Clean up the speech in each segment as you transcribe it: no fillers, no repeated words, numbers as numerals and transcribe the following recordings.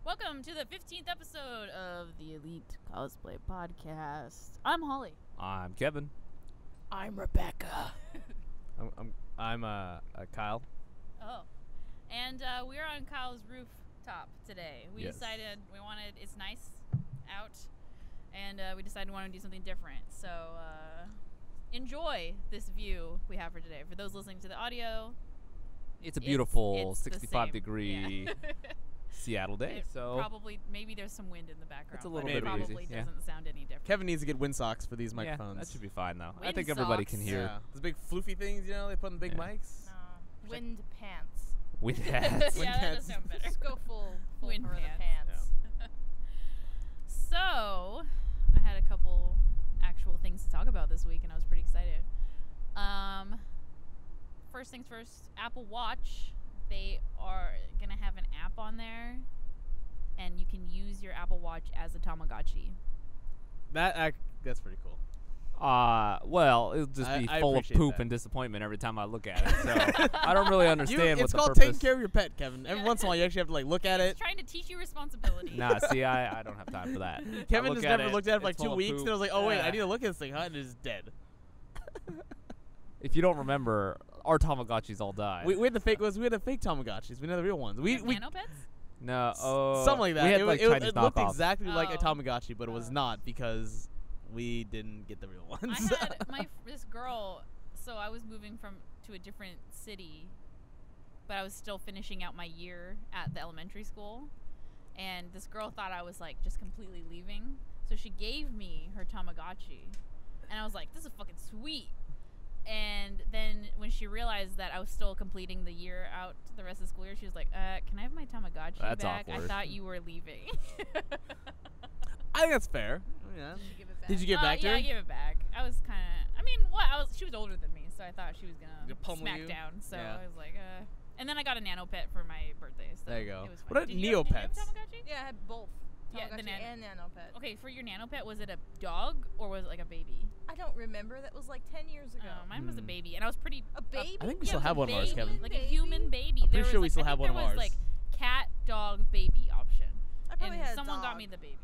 Welcome to the 15th episode of the Elite Cosplay Podcast. I'm Holly. I'm Kevin. I'm Rebecca. I'm Kyle. Oh. And we're on Kyle's rooftop today. We decided it's nice out, and we decided we wanted to do something different. So enjoy this view we have for today. For those listening to the audio, It's a beautiful it's 65-degree Seattle day. So probably, maybe there's some wind in the background. It's a little but bit it probably breezy, doesn't sound any different. Kevin needs to get wind socks for these microphones. Yeah, that should be fine though. I Wind think everybody socks. can hear. Yeah. Those big floofy things, they put in the big mics. Wind pants. Wind hats. Yeah, that does sound better. Just go full Wind for the pants. pants. So, I had a couple actual things to talk about this week, and I was pretty excited. First things first, Apple Watch. They are going to have an app on there, and you can use your Apple Watch as a Tamagotchi. That's pretty cool. Well, it'll just be I full of appreciate poop that. and disappointment every time I look at it. So I don't really understand what it's the called purpose. taking care of your pet, Kevin. Every once in a while, you actually have to look at It's it. trying to teach you responsibility. Nah, see, I don't have time for that. Kevin I just look at never looked at it for like it's 2 full of weeks, poop. and I was like, oh wait, Yeah. I need to look at this thing, huh? And it's dead. If you don't remember, our Tamagotchis all died. We had the fake Tamagotchis. We know the real ones. We Nanopets? No, something like that. We had It like it Chinese looked knockoffs. exactly like a Oh. Tamagotchi, but it was not because we didn't get the real ones. I had this girl, so I was moving to a different city, but I was still finishing out my year at the elementary school, and this girl thought I was like just completely leaving, so she gave me her Tamagotchi, and I was like, this is fucking sweet. And then when she realized that I was still completing the year out the rest of the school year, she was like, can I have my Tamagotchi That's back? awkward. I thought you were leaving. I think that's fair. Yeah. Did you give it back? Did you get back to yeah, her? I gave it back. I was kind of. I mean, she was older than me, so I thought she was Gonna gonna pummel smack you? down. So Yeah. I was like, And then I got a Nanopet for my birthday. So There you go. It was fun. What about Did you have Neopets? Tamagotchi? Yeah, I had both. Yeah, the Tamagotchi and Nanopet. Okay, for your Nanopet, was it a dog or was it like a baby? I don't remember. That was like 10 years ago. Mine was a baby, and I was pretty. A baby? I think we yeah, still it was have a one of ours, baby, Kevin. Like a human baby. I'm There pretty was sure we like, still I have think one of there was ours. like cat, dog, baby option. I probably and had a someone got dog. me the baby.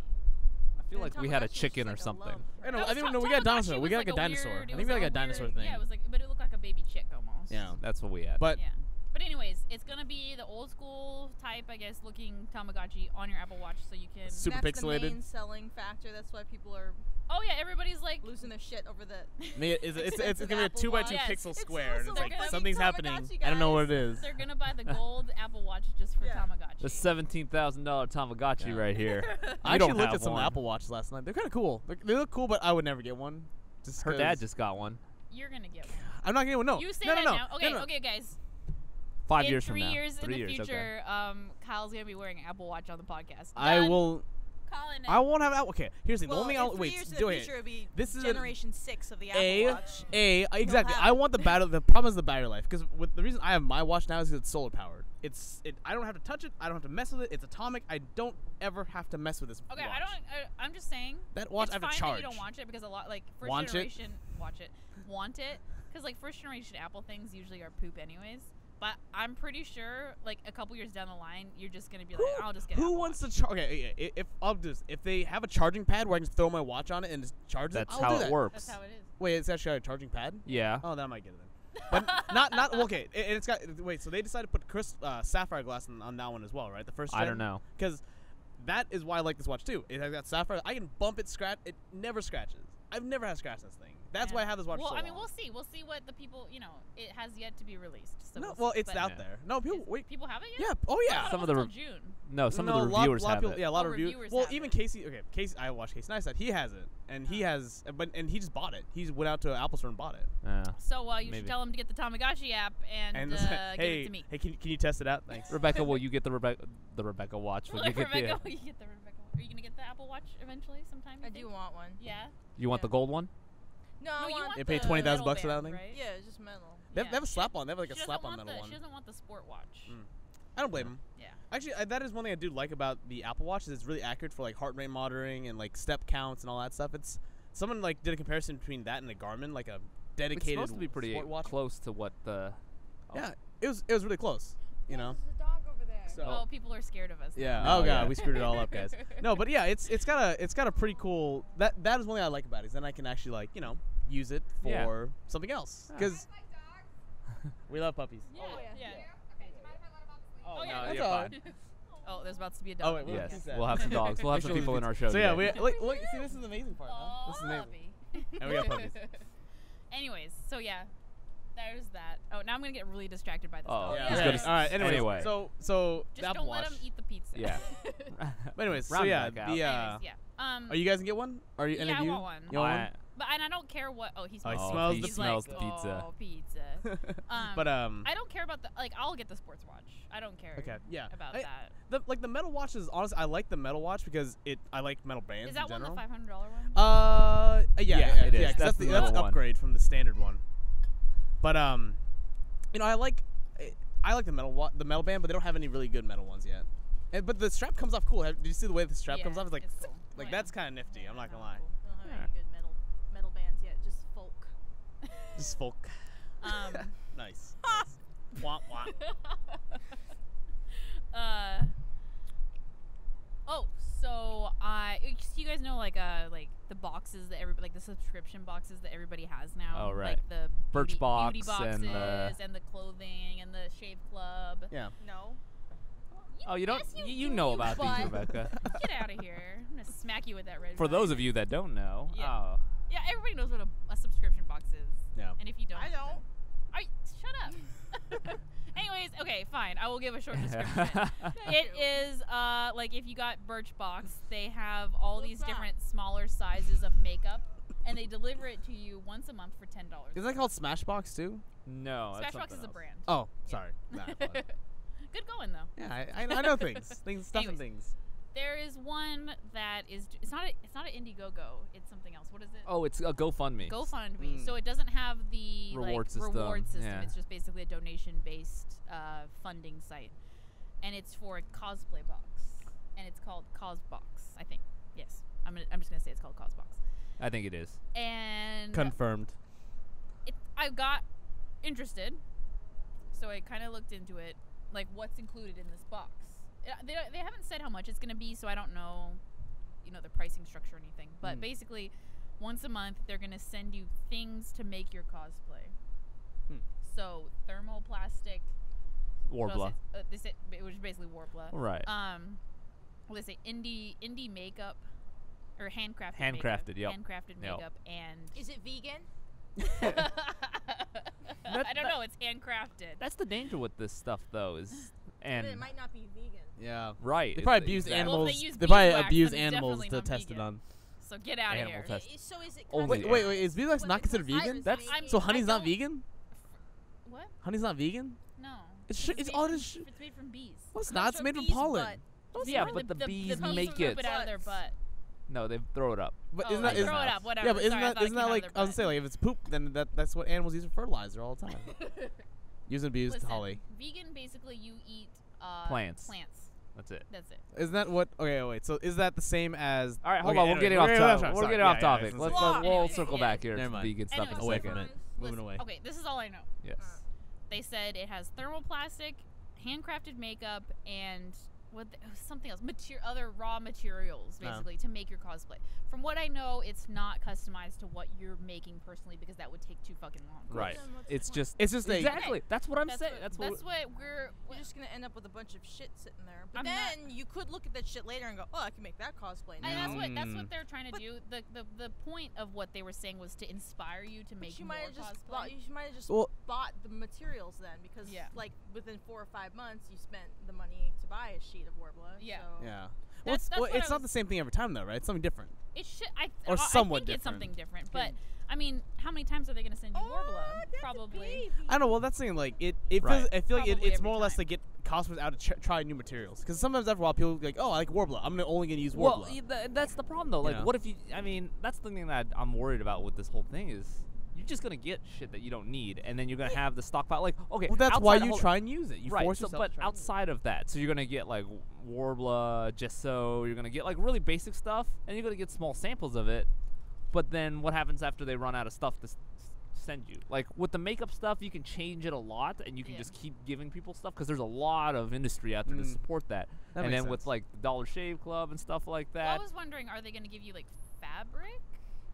I feel And like we had a Tamagotchi was chicken or just like a something. lump. I don't know. No, I think we got a Tamagotchi dinosaur. We was got like like a dinosaur. weird- I it think was we got like a a dinosaur weird- thing. Yeah, it was like, but it looked like a baby chick almost. Yeah. That's what we had. But Yeah. But anyways, it's gonna be the old school type, I guess, looking Tamagotchi on your Apple Watch, so you can. Super That's pixelated. the main selling factor. That's why people are Oh yeah, everybody's like. losing their shit over the. it's gonna be a Apple 2x2 Watch. Yes. pixel It's square, and also it's like fucking something's happening. Tamagotchi, I don't know guys. what it is. They're gonna buy the gold Apple Watch just for Yeah. Tamagotchi. The $17,000 Tamagotchi Yeah. right here. I You don't actually looked have at some one. Apple Watches last night. They're kind of cool. They look cool, but I would never get one. Just Her 'cause- dad just got one. You're gonna get one. I'm not getting one. No. You say no, that no, no. now. Okay, no, no. okay, guys. 5 in years from 3 now. years 3 in the years, future, Kyle's gonna be wearing an Apple Watch on the podcast. I Done. will. Calling it. I won't have Apple. Okay, here's the thing. Well, the only thing in I'll 3 wait. years in Do the it. future, it'll be This is generation 6 of the Apple Watch. Exactly. have I it. want the battery. The problem is the battery life. Because the reason I have my watch now is because it's solar powered. I don't have to touch it. I don't have to mess with it. It's atomic. I don't ever have to mess with this. Okay, watch. I'm just saying. That watch it's I have to fine charge. that you don't watch it because a lot like first Want it? generation want it because like first generation Apple things usually are poop anyways. But I'm pretty sure like a couple years down the line you're just gonna be like I'll just get. Who Apple wants Watch. to charge? Okay, if I'll do this, if they have a charging pad where I can just throw my watch on it and just charge That's it, I'll how do it that. works. That's how it is. Wait, it's actually a charging pad? Yeah. Oh, then I might get it then. But not okay. It's got wait. So they decided to put sapphire glass on that one as well, right? The first. I don't know. Because that is why I like this watch too. It has got sapphire. I can bump it, scratch. It never scratches. I've never had scratch this thing. That's Yeah. why I have this watch. Well, so I mean, long. we'll see. We'll see what the people. It has yet to be released. So No, we'll well, see. it's But out Yeah. there. No, people wait. People have it yet. Yeah. Oh yeah. Some of the the June. No, some No, of the lot reviewers of have people, it. Yeah, a lot Oh, of reviewers. reviewers Well, have even it. Casey. Okay, Casey. I watched Casey Neistat. He has it, and he Oh. has, and he just bought it. He went out to Apple Store and bought it. Yeah. So you Maybe. should tell him to get the Tamagotchi app and give hey, it to me. hey, can you test it out? Thanks. Rebecca, will you get the Rebecca watch? Will you get Rebecca, the, will you get the Rebecca? Are you gonna get the Apple Watch eventually sometime? you I think? do want one. Yeah. you want the gold one? No, No, I you want. want They pay the $20,000 metal for that band, thing? right? Yeah, it's just metal. They have a She- slap on. They have like a she doesn't slap on want metal the, one. She doesn't want the sport watch. I don't blame him. Yeah. Actually, that is one thing I do like about the Apple Watch is it's really accurate for like heart rate monitoring and like step counts and all that stuff. It's someone like did a comparison between that and a Garmin, like a It's dedicated supposed to be pretty sport watch. close to what the. Oh. Yeah, it was really close. You know. There's a dog over there. So Oh, people are scared of us. now. yeah. No, Oh god, yeah. we screwed it all up, guys. No, but yeah, it's got a pretty cool. That is one thing I like about it. Is then I can actually like use it for Yeah. something else Yeah. because we love puppies. Yeah. Oh, yeah. Oh, Oh, yeah. No, that's you're all fine. right. Oh, there's about to be a Oh, dog. wait, Yes, What's that? we'll have some dogs. We'll have Make some sure we people in do- our show. So yeah, today. look. See, this is the amazing part. Huh? This is amazing. Puppy. And we got puppies. Anyways, so yeah, there's that. Oh, now I'm gonna get really distracted by this Oh, dog. Yeah. he's Okay. gonna All right. Anyways, Anyway. so the Just Apple don't let Watch. him eat the pizza. Yeah. But anyways, so Round yeah, back out. the Anyways, yeah. are you guys gonna get one? Are you? Any Yeah, of I you? want one. You want I- But and I don't care what. Oh, he Oh, he smells. smells He's the smells like, the pizza. Oh, pizza. But I don't care about the I'll get the sports watch. I don't care. Okay. Yeah. About I- that. The metal watch is honestly I like the metal watch because I like metal bands Is that in one the general. $500 one? Yeah, Yeah, it is. 'cause That's the the that's metal one. upgrade from the standard one. But I like the the metal band, but they don't have any really good metal ones yet. But the strap comes off cool. Did you see the way the strap Yeah, comes off? It's like cool. like Oh, that's yeah. kind of nifty. I'm not gonna Oh, lie. cool. We don't have Yeah. any good metal bands yet. Just folk. Just folk. Nice. Nice. Womp womp. Oh, so you guys know like the boxes that everybody like the subscription boxes that everybody has now. Oh, right. Like the beauty Birchbox boxes and the- and the clothing and the shave club. Yeah. No. Oh, you don't? Yes, You do, know you about butt. these, Rebecca. Get out of here! I'm gonna smack you with that red. For vine. those of you that don't know, Yeah. oh, Yeah, everybody knows what a subscription box is. Yeah. And if you don't, I don't. Shut up. Anyways, okay, fine. I will give a short description. It is like if you got Birchbox, they have all What's these that? different smaller sizes of makeup, and they deliver it to you once a month for $10. Isn't that called Smashbox too? no, that's Smashbox something is a else. brand. Oh, sorry. Nah, I apologize. Good going though. Yeah, I know things, stuff and Anyways. things. There is one that is it's not an Indiegogo. It's something else. What is it? Oh, it's a GoFundMe. GoFundMe. Mm. So it doesn't have the Reward like, system, reward system. yeah. It's just basically a donation-based funding site, and it's for a cosplay box, and it's called Cosbox. I think. Yes, I'm just gonna say it's called Cosbox. I think it is. And Confirmed. I got interested, so I kind of looked into it, like what's included in this box. They haven't said how much it's gonna be, so I don't know, the pricing structure or anything. But basically, once a month they're gonna send you things to make your cosplay. So thermoplastic. what else Warbler. is- they said it was basically Warbler. Right. What they say, indie makeup, or handcrafted. Handcrafted, yep. Handcrafted Yep. makeup and. Is it vegan? I don't know. It's handcrafted. That's the danger with this stuff, though, is But it and might not be vegan. Yeah. right. They it's probably the abuse exact- animals. Well, if they use They probably beeswax, abuse then it's animals definitely to not test it vegan. on. So get out of Animal here. test. So is it? Only kind of Wait, is beeswax what not the considered Cosmos vegan? is That's- making? So honey's not don't- vegan? What? Honey's not vegan? No. It's It's all made this. from- It's made from bees. Well, it's Comes not. It's from made from bees' pollen. butt. Yeah, Or but the bees bees make poop it. out of their butt. No, they throw it up. But Oh, isn't like, that? throw it up, whatever. Yeah, but isn't Sorry, I that thought it isn't came that out like of I was gonna their say like if it's poop then that's what animals use for fertilizer all the time. Using abused Listen, holly. vegan basically you eat Plants. Plants. That's it. That's it. Isn't that what? Okay, wait. So is that the same as? All right, hold okay, on. We're anyway, getting off sorry, topic. sorry, We're getting yeah, off yeah, topic. yeah, Let's yeah. we'll Anyways, circle yeah. back here Never to mind. vegan stuff in a Anyways, Away second. from it. Moving away. Okay, this is all I know. Yes. They said it has thermoplastic, handcrafted makeup, and something else, other raw materials basically to make your cosplay. From what I know, it's not customized to what you're making personally because that would take too fucking long. Right. Then what's the It's point? just It's just a. exactly. That's what I'm saying. That's That's what we're. You're just gonna end up with a bunch of shit sitting there. But I'm then you could look at that shit later and go, "Oh, I can make that cosplay now." And that's Mm. what they're trying to But- do. The point of what they were saying was to inspire you to But make you more might have just cosplay. Well- bought the materials then because Yeah. like within 4 or 5 months you spent the money to buy a sheet of Warbler. Yeah. So. Yeah. That's- Well, it's, that's what I it's not was- the same thing every time though, right? It's something different. It should. Or I somewhat think it's something different. different. But I mean, how many times are they going to send you Oh, Warbler? that's a Probably. baby. I don't know. Well, that's the thing. Like it feels. Right. I feel like Probably it's every more or less time. to get cosplayers out to try new materials. Because sometimes after a while, people be like, "Oh, I like Warbler. I'm only gonna use Warbler." well, that's the problem though. Like, Yeah. what if you? I mean, that's the thing that I'm worried about with this whole thing is you're just gonna get shit that you don't need, and then you're gonna have the stockpile. Like, okay, Well, that's why outside- you hold- try and use it. You right, force so, yourself. but to try and use it. outside of that, so you're gonna get like Warbler, Gesso. You're gonna get like really basic stuff, and you're gonna get small samples of it. But then what happens after they run out of stuff to send you. Like with the makeup stuff, you can change it a lot, and you can Yeah. just keep giving people stuff because there's a lot of industry out there to support that. That And makes then with sense. like the Dollar Shave Club and stuff like Well, that. I was wondering, are they going to give you like fabric?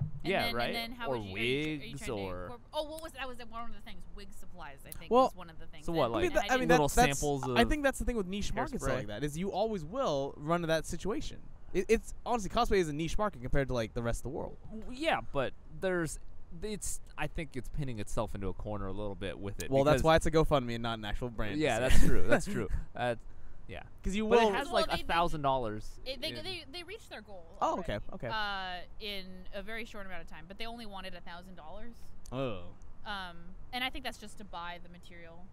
And Yeah, then, right? And then how Or would you, are you wigs trying to or- what was that? Was one of the things? Wig supplies, I think, Well, was one of the things. so what, And- like- and I mean, didn't- little that's, samples I of think that's the thing with niche markets hairspray. like that is you always will run into that situation. It's honestly cosplay is a niche market compared to like the rest of the world. Yeah, but I think it's pinning itself into a corner a little bit with it. Well, that's because- why it's a GoFundMe and not an actual brand. Yeah, that's true. That's true. Yeah. Because you But will. it has Well, like they- $1,000. They reached their goal. Oh, already, okay, okay. In a very short amount of time, but they only wanted $1,000. Oh, And I think that's just to buy the material.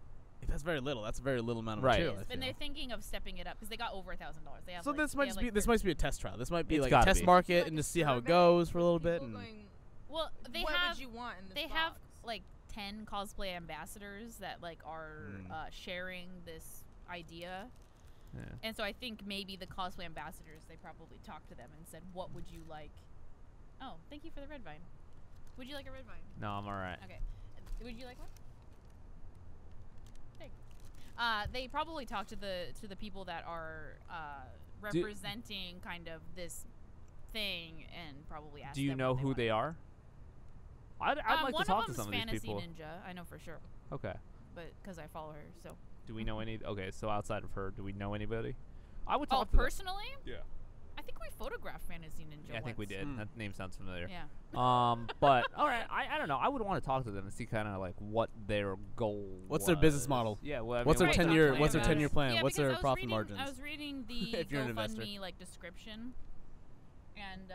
if that's very little. That's a very little amount of Right. material. I And feel. they're thinking of stepping it up because they got over $1,000. They have So like, this they might have, just like, be this might be a test trial. This might be It's like a gotta test be. market Like and a to see how it survey goes for a with little bit. people And going, Well, they what have would you want in this they box? have like 10 cosplay ambassadors that like are sharing this idea. Yeah. And so I think maybe the cosplay ambassadors, they probably talked to them and said, what would you like? Oh, thank you for the red vine. Would you like a red vine? No, I'm all right. Okay. Would you like one? Thanks. They probably talked to the people that are representing kind of this thing and probably asked Do you them know what who they wanted. are? I'd like one to talk of to them's some of these Fantasy people. Ninja, I know for sure, Okay. but because I follow her, so. Do we know any? Okay, so outside of her, do we know anybody? I would Oh, talk to them. personally? Yeah. I think we photographed Fantasy Ninja. Yeah, I think we once. did. That name sounds familiar. Yeah. But all right, I don't know. I would want to talk to them and see kind of like what their goal. What's their business was. model? Yeah. Well, I What's mean, their what 10-year plan What's their is. 10-year plan? Yeah, What's because their profit I margins? was reading the If you're an investor. GoFundMe like description, and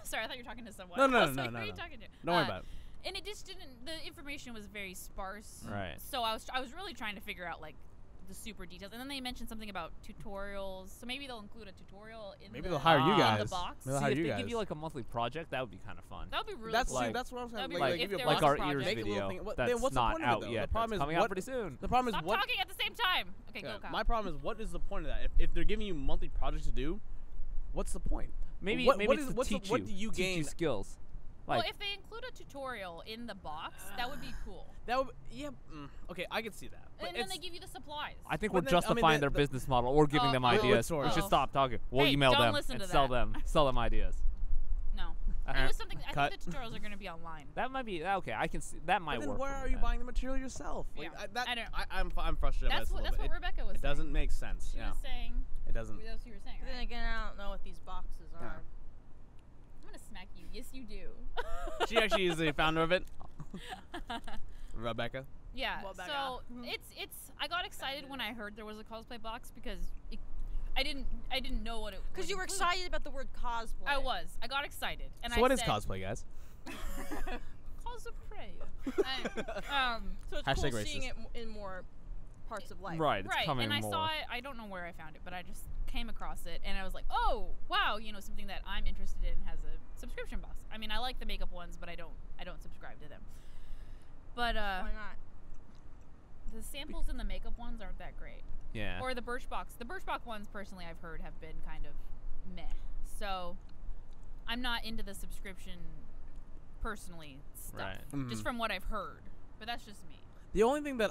sorry, I thought you were talking to someone. No, no, I was no, like, no, who are you no. talking to? Don't worry about it. And it just didn't. The information was very sparse. Right. So I was really trying to figure out like the super details, and then they mentioned something about tutorials. So maybe they'll include a tutorial in Maybe the, they'll hire you in guys. the box. Maybe they'll See, hire if you they guys. give you like a monthly project, that would be kind of fun. That would be really That's cool. like- that's what I was That'd saying. be Like, if give you there a like was a our project. ears Make a little video. thing. What- That's then what's the not point of it, out though? yet. The problem That's is coming what- out pretty soon. The problem is Stop what. talking at the same time. Okay, Yeah, go, Kyle. my problem is what is the point of that? If they're giving you monthly projects to do, what's the point? Maybe What- maybe what it's is- to what's the- teach what you. do you teach gain? you skills. Like Well, if they include a tutorial in the box, that would be cool. That would okay. I can see that. But And then it's- they give you the supplies. I think But we're then, I mean, justifying their the- business model or giving Oh, them oh, ideas. sort We of. should stop talking. We'll Hey, email don't them listen and to sell that. them ideas. No. Alright. It was something. I Cut. think the tutorials are going to be online. That might be okay. I can see that might But then work. where for are me you then. buying the material yourself? Like, Yeah. that, I don't- I'm frustrated. That's by what this a little bit. Rebecca was It saying. doesn't make sense. She Yeah. was saying. It doesn't. That's what you were saying, But then right? again, I don't know what these boxes are. Yeah. I'm going to smack you. Yes, you do. She actually is the founder of it. Rebecca. Yeah. Well, Becca. So it's. I got excited when I heard there was a cosplay box because I didn't know what it. Because would you were include. excited about the word cosplay. I was. I got excited, and So I what is said, cosplay, guys? cosplay. So it's Hashtag cool seeing racist. it in more parts of life. Right. It's Right, coming and I more. saw it. I don't know where I found it, but I just came across it, and I was like, "Oh, wow! You know, something that I'm interested in has a subscription box." I mean, I like the makeup ones, but I don't subscribe to them. But Why not? the samples in the makeup ones aren't that great. Yeah. Or the Birchbox. The Birchbox ones, personally, I've heard have been kind of meh. So I'm not into the subscription personally stuff, Right. just Mhm. from what I've heard. But that's just me. The only thing that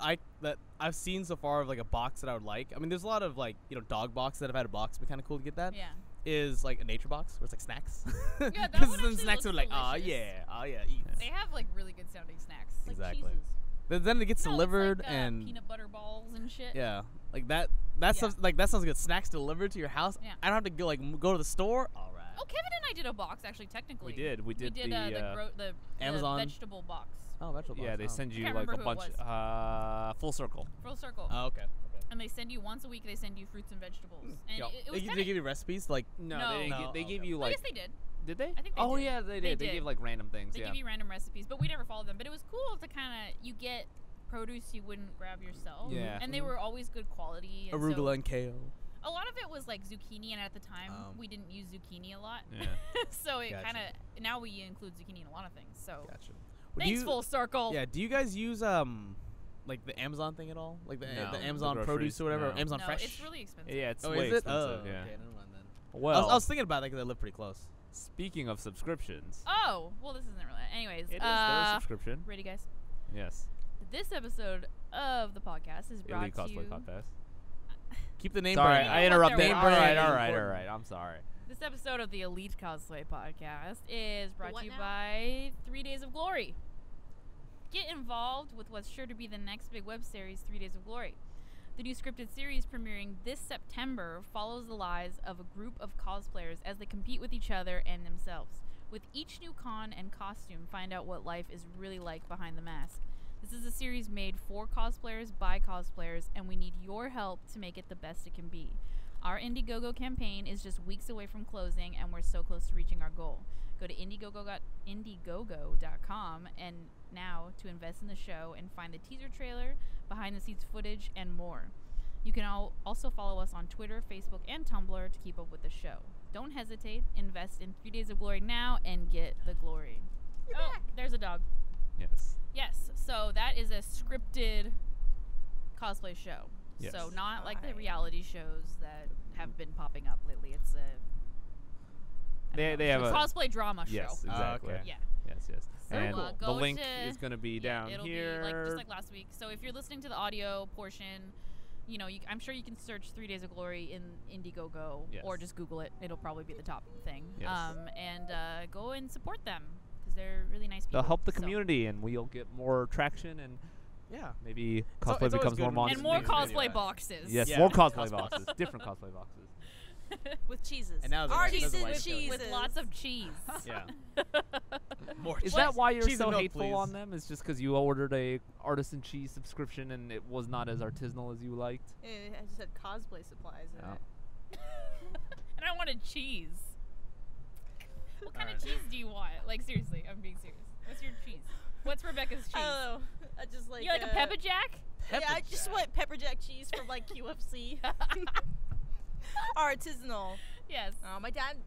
I've seen so far of like a box that I would like. I mean, there's a lot of like dog box that have had a box. It'd be kind of cool to get that. Yeah. Is like a nature box where it's like snacks. that Because one then actually snacks looks are like, delicious. oh yeah, eat. They have like really good sounding snacks. Like Exactly. cheeses. Then it gets No, it's delivered like, and peanut butter balls and shit. yeah, like that. Stuff, like that sounds good. Snacks delivered to your house. Yeah. I don't have to go go to the store. All right. Oh, Kevin and I did a box actually. Technically, We did the Amazon. vegetable box. Oh, vegetable. Yeah, box. they Oh. send you can't like a remember who it bunch. Full circle. Full circle. Oh, okay. And they send you once a week. They send you fruits and vegetables. And Yo, it was they kinda, give you recipes like. No, No. they didn't. No, They gave okay. you well, I like. guess they did. Did they? I think they Oh did. yeah, they They did. They did. gave like random things. They Yeah. give you random recipes, but we never followed them. But it was cool to kind of you get produce you wouldn't grab yourself. Yeah. And they were always good quality. And Arugula so and kale. a lot of it was like zucchini, and at the time we didn't use zucchini a lot. Yeah. So it Gotcha. kind of now we include zucchini in a lot of things. So Gotcha. thanks, full circle. Yeah. Do you guys use like the Amazon thing at all? Like the No. The Amazon groceries? produce or whatever? No. Amazon No, Fresh. it's really expensive. Yeah, it's Oh, way is it? expensive. Oh, yeah. okay. Never mind then. Well, I was thinking about that because I live pretty close. Speaking of subscriptions, Oh, well, this isn't really. Anyways, it is their subscription. ready, guys? Yes. This episode of the podcast is brought Elite to Cosplay you. Podcast. Keep the name Sorry, brand. I You know what interrupted. they're All right, worth. all right, all right. I'm sorry. This episode of the Elite Cosplay Podcast is brought what to you now? by 3 Days of Glory. Get involved with what's sure to be the next big web series, 3 Days of Glory. The new scripted series premiering this September follows the lives of a group of cosplayers as they compete with each other and themselves. With each new con and costume, find out what life is really like behind the mask. This is a series made for cosplayers by cosplayers, and we need your help to make it the best it can be. Our Indiegogo campaign is just weeks away from closing, and we're so close to reaching our goal. Go to Indiegogo.com and now to invest in the show and find the teaser trailer, behind the scenes footage, and more. You can also follow us on Twitter, Facebook, and Tumblr to keep up with the show. Don't hesitate. Invest in 3 Days of Glory now and get the glory. Oh, there's a dog. Yes. Yes, so that is a scripted cosplay show. Yes. So not like the Right. reality shows that have been popping up lately. It's a I don't know, They have it's a cosplay drama Yes, show. exactly. okay. Yeah. Yes, yes. So, And go the link to- is going to be Yeah, down it'll here. be just like last week. So if you're listening to the audio portion, you know, I'm sure you can search 3 Days of Glory in Indiegogo or Yes. just Google it. It'll probably be the top thing. Yes. And go and support them because they're really nice people. They'll help the So- community, and we'll get more traction, and Yeah. maybe it's cosplay always becomes good more when monster. And more Makes me cosplay that. boxes. Yes, Yeah. more cosplay Cosplay. boxes. Different cosplay boxes. With cheeses. And now there's a- Artisan there's a white cheeses. With lots of cheese. Yeah. More Is cheese. that why you're Cheese and so milk, hateful please. on them? Is just because you ordered a artisan cheese subscription and it was not as artisanal as you liked? I just had cosplay supplies in Oh. it. And I wanted cheese. What kind of Alright. cheese do you want? Like seriously, I'm being serious. What's your cheese? What's Rebecca's cheese? I don't know. I just like. You like a pepper jack? Yeah, I just Jack. want pepper jack cheese from like QFC. Artisanal. Yes. My dad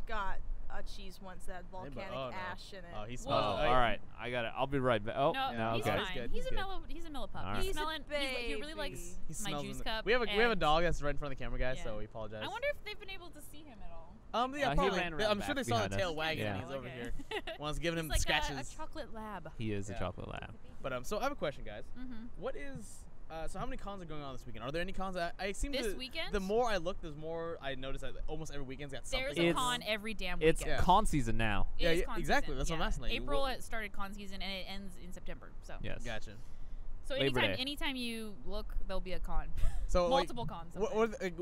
got a cheese once that had but- volcanic oh, no. ash in it. Oh, he Oh, smells it. all right. I got it. I'll be right back. Oh, No, no, he's okay. fine. He's good, He's he's a good. mellow. He's a mellow pup. All right. He's He's a smelling. He really likes baby. He my smells juice in the- cup. We have a and dog that's right in front of the camera, guys, Yeah. so we apologize. I wonder if they've been able to see him at all. Yeah, he probably. ran around I'm sure back they saw the behind tail us. wagging Yeah. and he's over Okay. here. One's giving him He's like scratches. a chocolate lab. He is a Yeah. chocolate lab. But so I have a question, guys. Mm-hmm. What is so how many cons are going on this weekend? Are there any cons? I seem This to weekend? the more I look, there's more I notice that almost every weekend's got something. There's going a It's- on. con every damn It's weekend. Yeah. con season now. It Yeah, is yeah, con exactly. season, That's what I'm yeah. asking. Like, April what- it started con season and it ends in September. So Yes. Gotcha. so Labor Day. anytime you look, there'll be a con. So Multiple cons.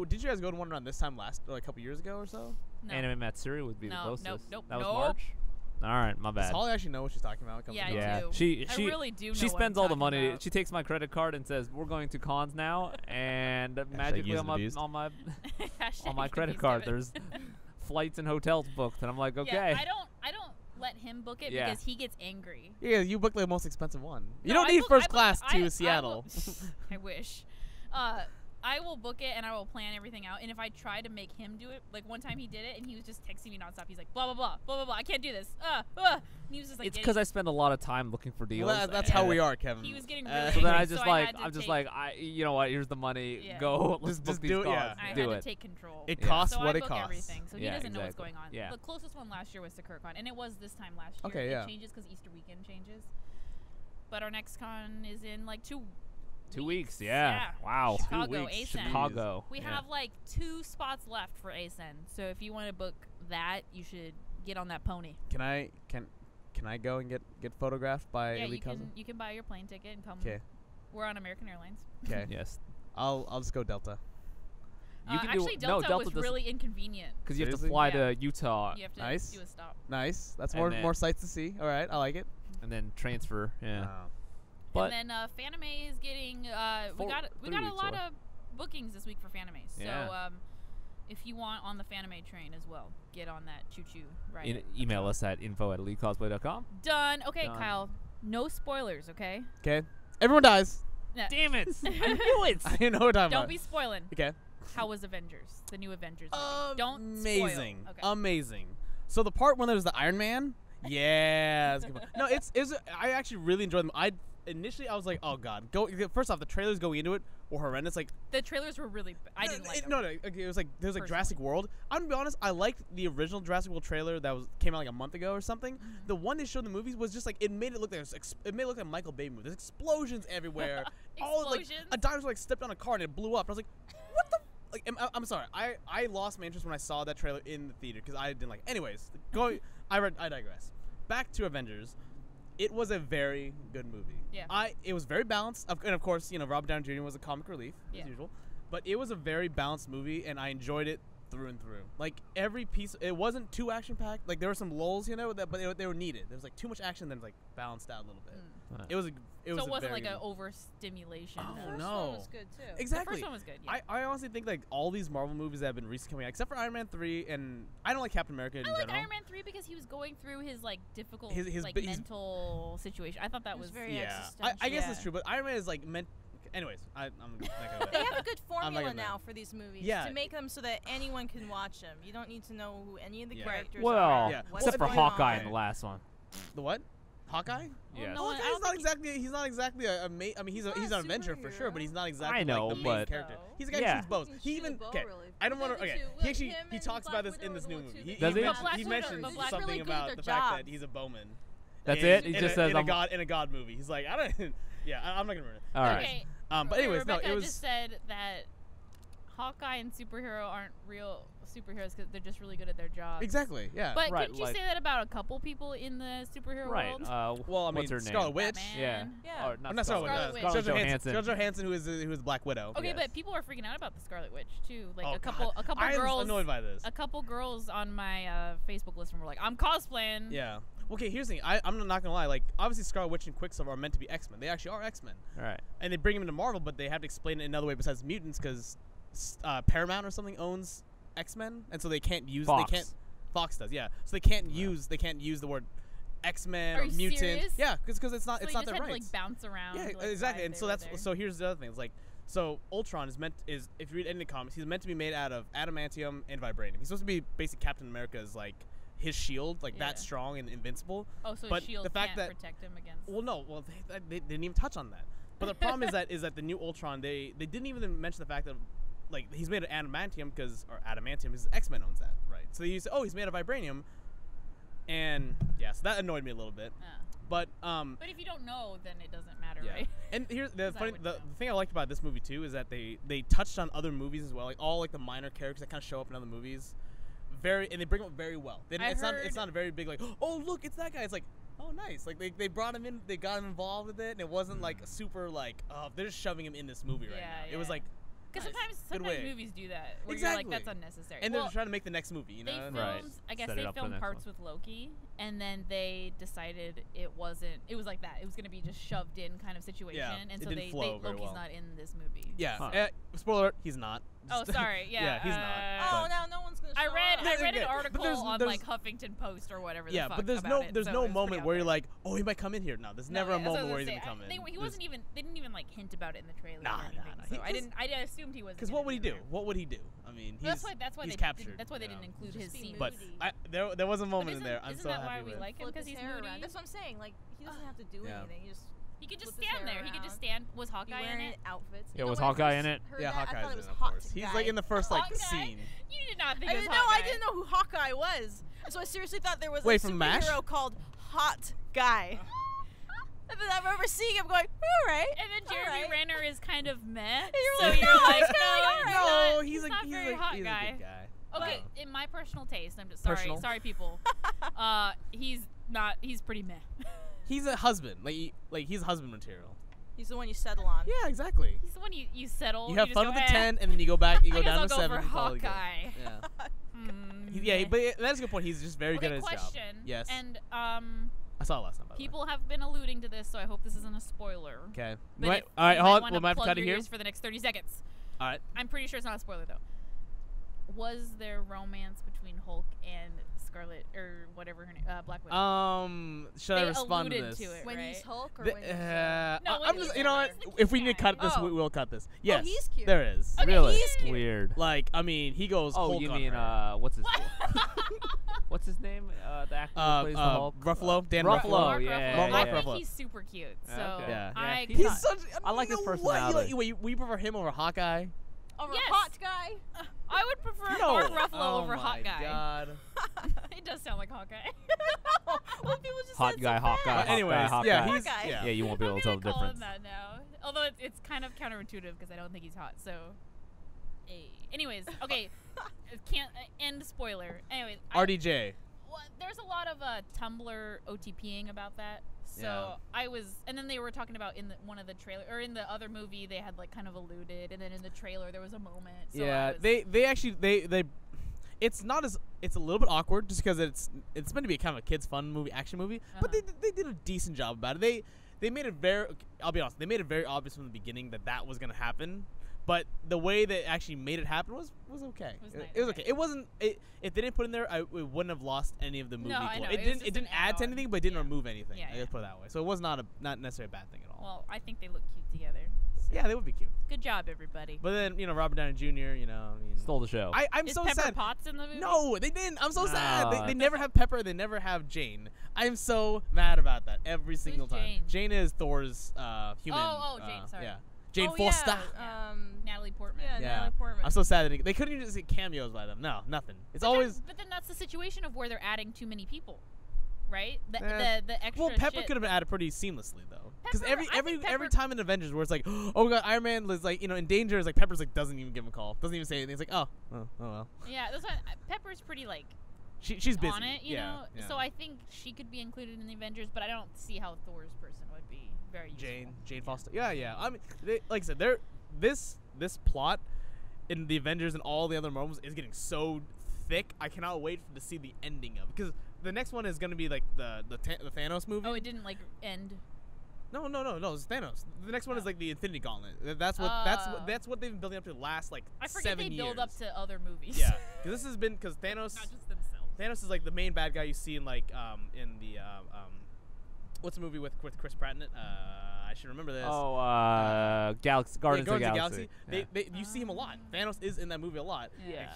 did you guys go to one around this time last, or like a couple years ago or so? No. Anime Matsuri would be the No, closest. nope, That was nope. March. All right, my Does bad. Holly actually know what she's talking about? when it comes Yeah, to I cons? Yeah, do. she I really do know she what spends I'm all the talking money. about. She takes my credit card and says, "We're going to cons now," and magically used on and my abused. on my Hashtag on my credit abuse card, Kevin. there's flights and hotels booked, and I'm like, okay. Yeah, I don't let him book it Yeah. because he gets angry. Yeah, you booked the most expensive one. You No, don't I need book- first I book- class I- to I Seattle. will- I wish. I will book it and I will plan everything out. And if I try to make him do it, like one time he did it and he was just texting me nonstop. He's like, blah blah blah blah blah blah. I can't do this. And he was just like, It's because I spend a lot of time looking for deals. Well, that's how and- we are, Kevin. He was getting Uh, really So then angry, I just so I like had to I'm just take- like you know what? Here's the money. Yeah. Go. Let's Just book these do it, yeah. cons. I Do had it. to take control. It Yeah. costs so what I it book costs. everything, so he Yeah, doesn't know what's exactly. going on. Yeah. The closest one last year was to KurtCon, and it was this time last year. Okay, yeah. It changes because Easter weekend changes. But our next con is in like 2 2 weeks. Yeah. Wow. Chicago, 2 weeks. ASEN. Chicago. We yeah. have like 2 spots left for ASEN. So if you want to book that, you should get on that pony. Can I go and get photographed by Yeah, Elite Cousin? you can buy your plane ticket and come. Okay. We're on American Airlines. Okay. Yes. I'll just go Delta. You can actually, do Delta, was doesn't- really inconvenient. because you have to Seriously? fly Yeah. to Utah You have to Nice. do a stop. Nice. That's And more then- more sights to see. All right, I like it. and then transfer. Yeah. Wow. But and then Fanime is getting. We got 3 a weeks lot away. of bookings this week for Fanime. So Yeah. if you want on the Fanime train as well, get on that choo choo. Right. email us at info@elitecosplay.com. Done. Okay, Done. Kyle. No spoilers. Okay. Okay. Everyone dies. Yeah. Damn it! I knew it. I know what we're talking Don't about. be spoiling. Okay. How was Avengers? The new Avengers movie. Don't Amazing. spoil. Okay. Amazing. So the part when there's the Iron Man, yeah, that's a good one. No, it's I actually really enjoyed them. initially I was like, oh god. First off, the trailers going into it were horrendous. Like The trailers were really. I didn't like them. No, okay, it was like there's like Personally. Jurassic World. I'm gonna be honest, I liked the original Jurassic World trailer that came out like a month ago or something. The one they showed in the movies was just like it made it look like a Michael Bay movie. There's explosions everywhere. All like Explosions? a dinosaur like stepped on a car and it blew up. I was like, what the. Like, I'm sorry. I lost my interest when I saw that trailer in the theater because I didn't like. Anyways, I digress. Back to Avengers. It was a very good movie. Yeah. It was very balanced, and of course, Robert Downey Jr. was a comic relief Yeah. as usual. But it was a very balanced movie, and I enjoyed it through and through. Like every piece, it wasn't too action packed. Like there were some lulls, but they were needed. There was like too much action, then like balanced out a little bit. Right. It was a So it wasn't very like an good- overstimulation. Oh, The first no. one was good too. Exactly. The first one was good. Yeah. I honestly think like all these Marvel movies that have been recently coming out, except for Iron Man 3, and I don't like Captain America in I like general. Iron Man 3 because he was going through his like difficult His- like but he's- mental situation. I thought that It was was very Yeah, existential. I guess Yeah. it's true, but Iron Man is like meant. Anyways, I'm not gonna. They have a good formula gonna- now for these movies Yeah. to make them so that anyone can watch them. You don't need to know who any of the Yeah. characters Well, are. Yeah. what's except for going Hawkeye on. in the last one. The what? Hawkeye? Well, Yes. no one- I Hawkeye's don't not think exactly. He's not exactly a. I mean, he's not an a Avenger for sure, but he's not exactly I know, like the main but- character. Though. He's a guy Yeah. who shoots bows. He can He shoot a even bow, okay. really. I don't want to. But they Okay. do. He Look, actually him he and talks Black about this Widow in are this the new ones movie. who He, do Does he, he? mentions, But Black he Widow- mentions but Black something Widow- about really the good fact at that their he's a bowman. That's in- it? He in just a, says in I'm. a god movie. He's like I don't. Yeah, I'm not gonna ruin it. All right. Okay. But anyways, Rebecca no, it was. just said that Hawkeye and superhero aren't real superheroes because they're just really good at their jobs. Exactly. Yeah. But Right, couldn't you like- say that about a couple people in the superhero Right. world? well, I mean, what's her name? Scarlet Witch. Yeah. Batman. Yeah. Or I'm not not Scarlet Scarlet Witch. Witch. Scarlett Johansson. Scarlett Johansson, who was Black Widow. Okay, Yes. but people are freaking out about the Scarlet Witch too. Like Oh, a couple God. girls. I was annoyed by this. A couple girls on my Facebook list were like, "I'm cosplaying." Yeah. Okay, here's the thing. I'm not gonna lie. Like, obviously, Scarlet Witch and Quicksilver are meant to be X-Men. They actually are X-Men, All right. and they bring them into Marvel, but they have to explain it another way besides mutants, because Paramount or something owns X-Men, and so they can't use. Fox. They can't. Fox does, yeah. So they can't use. They can't use the word X-Men Are or you mutant. serious? Yeah, because it's not. So it's you not just their had rights. to like bounce around. Yeah, to, like, exactly. why And so they were that's there. so. Here's the other thing. It's like so Ultron is if you read any of the comics, he's meant to be made out of adamantium and vibranium. He's supposed to be basically Captain America's like his shield, like that Yeah. strong and invincible. Oh, so but his shield the fact can't that- protect him against. Well, no. Well, they didn't even touch on that. But the problem is that the new Ultron, they didn't even mention the fact that like he's made of adamantium because X-Men owns that, right? So he's he's made of vibranium, and yeah, so that annoyed me a little bit. But But if you don't know, then it doesn't matter, yeah. right? And here's the 'Cause I funny wouldn't the know. thing I liked about this movie too is that they touched on other movies as well, like all like the minor characters that kind of show up in other movies, and they bring them up very well. It's not a very big like oh look it's that guy. It's like oh nice, like they brought him in, they got him involved with it, and it wasn't like super like they're just shoving him in this movie right Yeah, now. It was yeah. like Because nice, sometimes way. movies do that, where Exactly. you're like, that's unnecessary. and well, they're trying to make the next movie, you they know. filmed, Right. I guess Set it they up for the filmed next parts one. with Loki, and then they decided it wasn't. It was like that. It was going to be just shoved in kind of situation, and it so didn't flow very Loki's well. not in this movie. Yeah. Huh. Spoiler alert, he's not. Oh, sorry. Yeah. Yeah, he's not. Oh, But- now no one's gonna. I show read up. No, I read an okay, but article there's- on there's- like Huffington Post or whatever. Yeah, the fuck but there's about no it, there's so no it's pretty moment out where you're there. like, oh, he might come in here. No, there's never a that's what I moment was where he's gonna gonna say. come in. He There's- wasn't even. They didn't even like hint about it in the trailer. Nah, or anything, nah. So He- I didn't. I assumed he was. Because what would he do? What would he do? I mean, That's why. That's why he's they captured. Didn't, that's why they you know. didn't include his Just be scene. But moody. there was a But moment isn't, in there. I'm isn't so that happy why we with. like him? Flip Because his he's hair moody. around. That's what I'm saying. Like he doesn't have to do Yeah. anything. He just He could just flip his stand hair there. He could just around. stand. Was be Hawkeye in wearing it? outfits. Yeah, You know, was when I Hawkeye first in it? heard Yeah, that, I Hawkeye's thought it in was it, of hot course. He's guy. like in the first like Hawkeye? scene. You did not think I it was didn't know. I Hawkeye. didn't know who Hawkeye was. So I seriously thought there was Wait, a from superhero MASH? called Hot Guy. And then I remember seeing him going, all right. And then all Jeremy right. Renner is kind of meh. you're So like, you're no, like, it's kinda like, all right. no, No, he's not very a hot he's guy. a good guy. Okay, No. in my personal taste, I'm just sorry. Personal? Sorry, people. He's not. He's pretty meh. He's a husband. Like he's husband material. He's the one you settle on. Yeah, exactly. He's the one you settle. You have just fun go, with the "Eh, 10, and then you go back. You I go guess down I'll to go 7. for and call it good. Hawkeye. Yeah. Mm, Yeah, meh. but that's a good point. He's just very Okay, good at his job. question. Yes. And I saw it last time. By the way. people have been alluding to this, so I hope this isn't a spoiler. Okay. But Right. if All right. you Hold might on. wanna We might have to plug cut it your here. ears for the next 30 seconds. All right. I'm pretty sure it's not a spoiler though. was there romance between Hulk and Scarlet or whatever her name, Black Widow? Should I They respond to alluded this? to it. When right? he's Hulk or The- when he's No, when I'm he's just, you know what? the cute If we need to guy. cut this, Oh. we will cut this. Yes, he's cute. there is. Okay, Really? he's cute. Weird. Like, I mean, he goes Oh, Hulk you on mean her. what's his what's his name? The actor who plays the Hulk. Ruffalo, Dan Ruffalo. Ruffalo. Mark yeah, Ruffalo. yeah, I yeah. think he's super cute. So Okay. Yeah. I He's He's not- such. I like his you know what? personality. You prefer him over Hawkeye? Over Yes. hot guy. I would prefer No. Mark Ruffalo Oh over my Hot Guy. God. It does sound like Hawkeye. Well, people just Hot said guy, so hot fast. guy, But hot anyways, guy, hot yeah, guy. he's Hawkeye. yeah. Yeah, you won't be able to tell the I'm gonna call difference. him that now. Although it's kind of counterintuitive because I don't think he's hot. So, anyways, okay, can't end spoiler. Anyways, RDJ. there's a lot of Tumblr OTPing about that. So Yeah. I was, and then they were talking about in one of the trailer or in the other movie they had like kind of alluded, and then in the trailer there was a moment. So Yeah, I was, they actually they. It's not as it's a little bit awkward just because it's meant to be kind of a kids fun movie, action movie, but they did a decent job about it. They made it very. I'll be honest. They made it very obvious from the beginning that was gonna happen. But the way they actually made it happen was okay. Was nice, It was okay. okay. It wasn't. If they didn't put it in there, it wouldn't have lost any of the movie. I know. It It was didn't. just It didn't an add to add-on. anything, but it didn't Yeah. remove anything. Yeah, I guess put it that way. So it was not necessarily a bad thing at all. well, I think they look cute together. So. Yeah, they would be cute. Good job, everybody. But then Robert Downey Jr. I mean, Stole the show. I'm Is so Pepper sad. Potts in the movie? No, they didn't. I'm so sad. No. They never have Pepper. They never have Jane. I'm so mad about that every single time. Jane? Jane is Thor's human. Oh, Jane, sorry. Yeah, Jane Oh, Foster. Yeah. Natalie Portman. Yeah, Yeah. Natalie Portman. I'm so sad that they couldn't even just get cameos by them. No, nothing. It's always. But then that's the situation of where they're adding too many people, right? The Eh. the extra. Well, Pepper shit. could have been added pretty seamlessly though, because Pepper- I think every Pepper- time in Avengers where it's like, oh god, Iron Man is like in danger, is like Pepper's like doesn't even give him a call, doesn't even say anything. It's like oh well, Yeah, that's why Pepper's pretty like she's busy on it, you yeah, know. yeah. So I think she could be included in the Avengers, but I don't see how Thor's person would be very useful. Jane Foster. Yeah. I mean, like I said, this plot in the Avengers and all the other Marvels is getting so thick. I cannot wait to see the ending of it because the next one is gonna be like the Thanos movie. Oh, it didn't like end. No, it's Thanos. The next one is like the Infinity Gauntlet. That's what they've been building up to the last like I forget 7 they years. build up to other movies. Yeah, because this has been because Thanos. not just themselves. Thanos is like the main bad guy you see in like in the what's the movie with Chris Pratt in it? I should remember this. Oh, Galaxy, Guardians of the Galaxy. You see him a lot. Thanos is in that movie a lot. Yeah.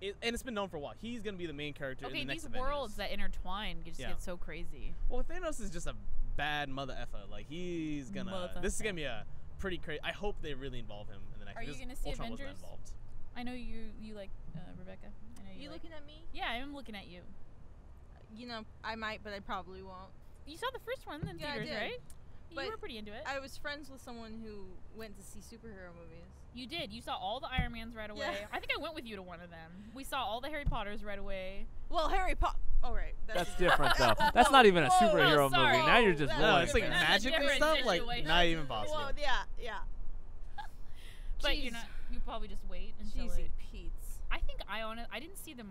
And it's been known for a while. He's gonna be the main character in Okay, the next these Avengers. worlds that intertwine just Yeah. get so crazy. Well, Thanos is just a bad mother effer. Like he's gonna. Mother This is gonna effer. be a pretty crazy. I hope they really involve him in the next. Are you because gonna see Ultron wasn't Avengers? involved. I know you like Rebecca. I know You like, looking at me? Yeah, I'm looking at you. I might, but I probably won't. You saw the first one in Yeah, I theaters, did. right? But You were pretty into it. I was friends with someone who went to see superhero movies. You did. You saw all the Iron Mans right away. Yeah. I think I went with you to one of them. We saw all the Harry Potters right away. Well, Harry Potter. Oh, right. That's different though. That's not even a Whoa, superhero sorry. movie. Now you're just That's No, lying. it's like That's a magic and different stuff. Like situation. not even possible. Well, yeah. But Jeez. you probably just wait until Cheesy it. Pete's. I think I didn't see the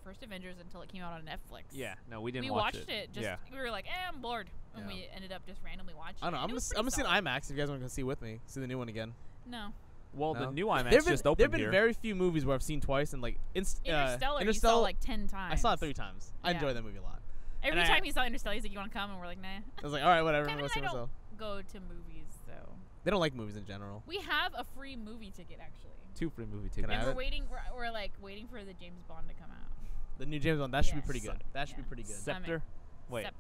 first Avengers until it came out on Netflix. Yeah, no, we didn't we watch watched it. Yeah. We were like, I'm bored, and Yeah. we ended up just randomly watching. I don't know. it. I'm It was gonna see pretty an solid. IMAX if you guys want to see with me. See the new one again. No, Well, No? the new IMAX There've been, just opened there've been here. very few movies where I've seen twice, and like Interstellar. You saw like 10 times. I saw it 3 times. I Yeah. enjoyed that movie a lot. Every and time he saw Interstellar, he's like, "You want to come?" And we're like, "Nah." I was like, all right, whatever. Kevin I'm and gonna I see don't myself. go to movies, so They don't like movies in general. we have a free movie ticket actually, 2 free movie Can I tickets. have and it? we're waiting. We're like waiting for the James Bond to come out. The new James Bond, that should be Yes. pretty good. That should be Yeah. pretty good. Scepter. Wait. Spectre.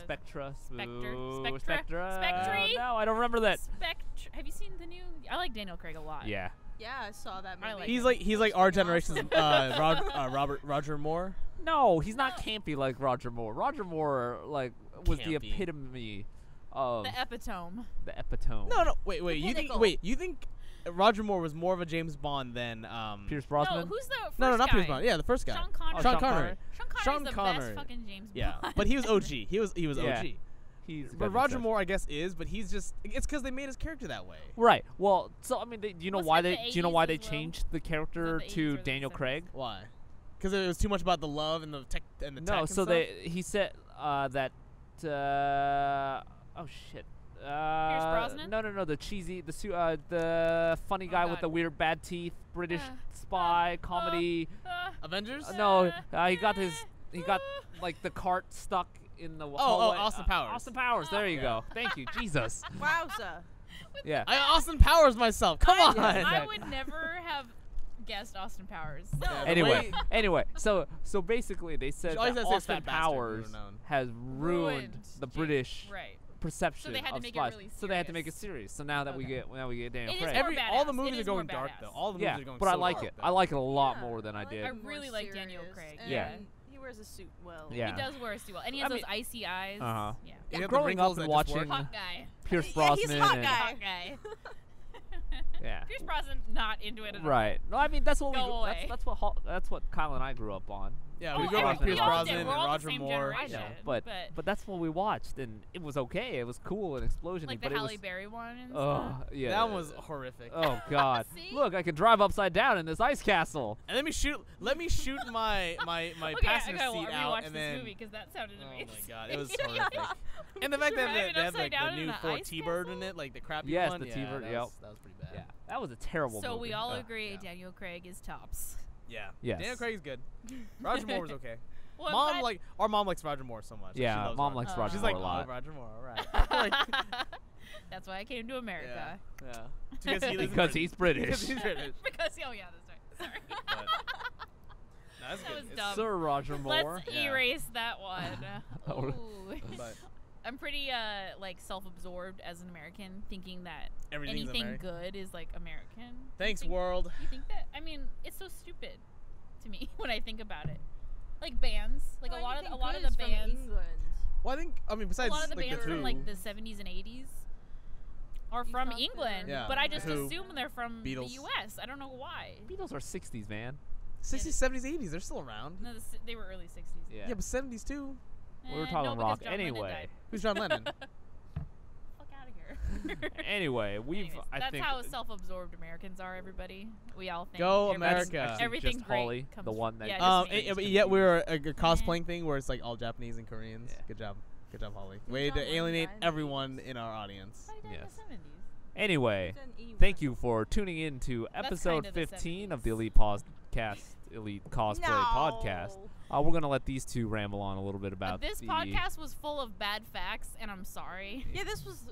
Spectra. Spectra? Spectre? No, I don't remember that. Spectre. Have you seen the new? I like Daniel Craig a lot. Yeah. Yeah, I saw that movie. I like He's it. like Looks our freaking generation's awesome. Roger Moore. No, he's not No. campy like Roger Moore. Roger Moore was the Campy. epitome of The epitome. the epitome. No, wait. pinnacle. You think Roger Moore was more of a James Bond than Pierce No, Brosnan. who's the first No, not guy? Pierce Bond. Yeah, the first guy. Sean Connery. Oh, Sean Sean Connery. Connery. Sean Connery's Sean the Connery. best fucking James Yeah, Bond. but he was OG. He was Yeah. OG. He's But gotta be Roger said. Moore, I guess, is. But he's just. It's because they made his character that way. Right. Well, so I mean, do you know Wasn't why it they the do you know 80s why they as well? changed the character the 80s to or the Daniel 70s? Craig? Why? Because it was too much about the love and the tech and the tech. No, and so stuff? he said that oh shit. Brosnan? No. The cheesy, the funny guy with God. the weird bad teeth, British spy comedy. Avengers? No, he got like the cart stuck in the hallway. Austin Powers. Austin Powers. There you go. Thank you, Jesus. Wowza. Yeah. I Austin Powers myself. Come on. I would never have guessed Austin Powers. Yeah, the Anyway, so basically they said You always that gotta say Austin fat bastard, Powers you would've known. has ruined the British Right. perception So they had to of make it spies. really So they had to make it serious. serious. So now that we Okay. get Daniel It is Craig. more All the badass. movies It are is more going dark badass. though. All the Yeah, movies are going but I so like dark, it. though. I like it a lot Yeah, more than I like did. it I more really like Daniel serious, Craig. and Yeah. He wears a suit well. Yeah. He does wear a suit well, and he has I those mean- icy eyes. Uh-huh. Yeah. You got the Growing up wrinkles and that just watching work. Hot guy. Pierce Yeah, Brosnan he's hot and guy. Hot guy. yeah. Pierce Brosnan not into it at all. Right. No, I mean that's what Go away. that's what Kyle and I grew up on. Yeah, Oh, we grew up on everybody Pierce all Brosnan did. and We're all the Roger same Moore. I know, generation, but but that's what we watched, and it was okay. It was cool and explosiony. like but the it Halle was, Berry one and oh stuff. yeah, That was horrific. Oh God! See? Look, I can drive upside down in this ice castle. And let me shoot my Okay, passenger I seat gotta out, rewatch and this then movie because that sounded oh amazing. my God, it was horrific. And the fact that Driving they have upside like down the in new the Ford ice T-Bird in castle? it, like the crappy Yes, one. the Yeah, T-Bird, that yep. was pretty bad. Yeah, that was a terrible So movie. we all Ugh. agree Yeah. Daniel Craig is tops. Yeah. Yes. Daniel Craig's good. Roger Moore was okay. Well, I'm Mom glad- our mom likes Roger Moore so much. Like, Yeah, she loves Mom Roger likes Moore. Roger She's Moore like, a lot. oh, Roger Moore, all right. That's why I came to America. Yeah. Because he lives in Because Britain. he's British. Because he's British. Because oh yeah, that's right. Sorry. But, no, that's That good. was It's- dumb. Sir Roger Moore. Let's Yeah. erase that one. Oh. Ooh. But I'm pretty like self-absorbed as an American, thinking that everything's anything American. good is like American. Thanks, you think, world. You think that? I mean, it's so stupid to me when I think about it. Like bands, like a lot of the bands, Well, I mean, a besides lot of the like bands the from Who, like the 70s and 80s are You from thought England, Yeah. but I just Who. assume they're from Beatles. the U.S. I don't know why. Beatles are 60s, man. 60s, 70s, 80s, they're still around. No, they were early 60s. Yeah. Yeah, but 70s too. We were Eh, talking no, because rock John Lennon anyway. died. Who's John Lennon? Fuck out of here. Anyway, we've. Anyways, I that's think how self-absorbed Americans are. Everybody, we all think. Go everything's- America. Actually, Everything just great Holly, comes the from- one that. yeah, just me. Yeah, we were a cosplaying thing where it's like all Japanese and Koreans. Yeah. Good job, Holly. Who's Way John to Lennon alienate died in the everyone in our audience. Why did I Yes. in the 70s? Anyway, E thank you for tuning in to That's episode kinda the 15 of 70s. the Elite Cosplay podcast. We're gonna let these two ramble on a little bit about This the podcast was full of bad facts, and I'm sorry. Yeah, this was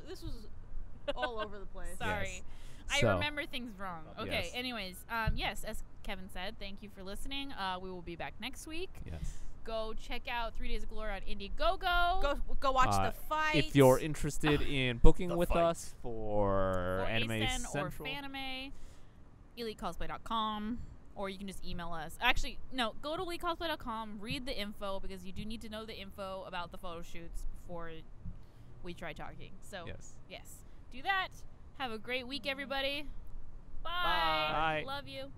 all over the place. Sorry. I So- remember things wrong. Okay, Yes. anyways, yes, as Kevin said, thank you for listening. We will be back next week. Yes. Go check out 3 Days of Glory on Indiegogo. Go watch Uh, the fight. If you're interested in booking The with fight. us for or Anime ASEN Central, or Fanime, elitecosplay.com, or you can just email us. Actually, no, go to elitecosplay.com, read the info, because you do need to know the info about the photo shoots before we try talking. So, yes. do that. Have a great week, everybody. Bye. Bye. Love you.